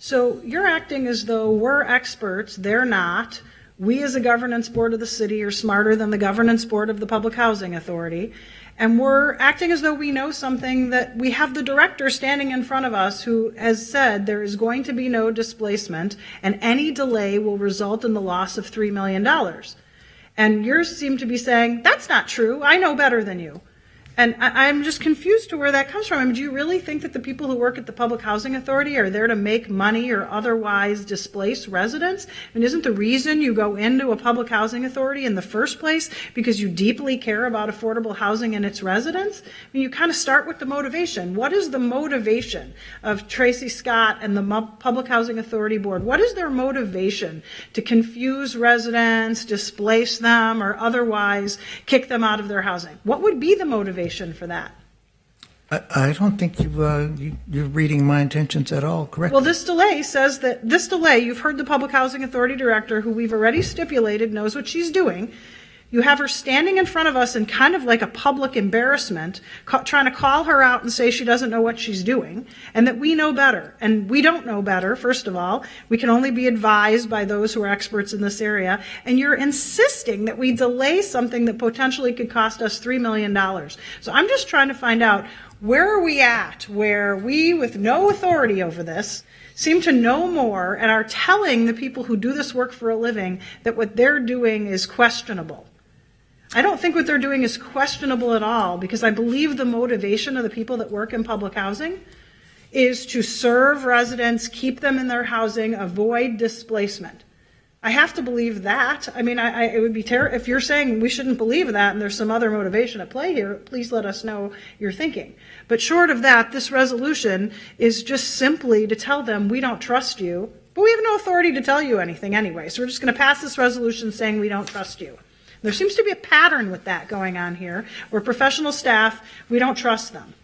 So you're acting as though we're experts, they're not. We as a governance board of the city are smarter than the governance board of the Public Housing Authority. And we're acting as though we know something that we have the director standing in front of us who has said there is going to be no displacement and any delay will result in the loss of $3 million. And you seem to be saying, that's not true, I know better than you. And I'm just confused to where that comes from. I mean, do you really think that the people who work at the Public Housing Authority are there to make money or otherwise displace residents? I mean, isn't the reason you go into a Public Housing Authority in the first place because you deeply care about affordable housing and its residents? I mean, you kind of start with the motivation. What is the motivation of Tracy Scott and the Public Housing Authority Board? What is their motivation to confuse residents, displace them, or otherwise kick them out of their housing? What would be the motivation for that? I don't think you're reading my intentions at all correctly. Well, this delay says that this delay, you've heard the Public Housing Authority Director, who we've already stipulated knows what she's doing. You have her standing in front of us in kind of like a public embarrassment, trying to call her out and say she doesn't know what she's doing, and that we know better. And we don't know better, first of all. We can only be advised by those who are experts in this area. And you're insisting that we delay something that potentially could cost us $3 million. So I'm just trying to find out, where are we at where we, with no authority over this, seem to know more and are telling the people who do this work for a living that what they're doing is questionable? I don't think what they're doing is questionable at all, because I believe the motivation of the people that work in public housing is to serve residents, keep them in their housing, avoid displacement. I have to believe that. I mean, it would be terrible if you're saying we shouldn't believe that and there's some other motivation at play here. Please let us know your thinking. But short of that, this resolution is just simply to tell them we don't trust you, but we have no authority to tell you anything anyway. So we're just going to pass this resolution saying we don't trust you. There seems to be a pattern with that going on here, where professional staff, we don't trust them.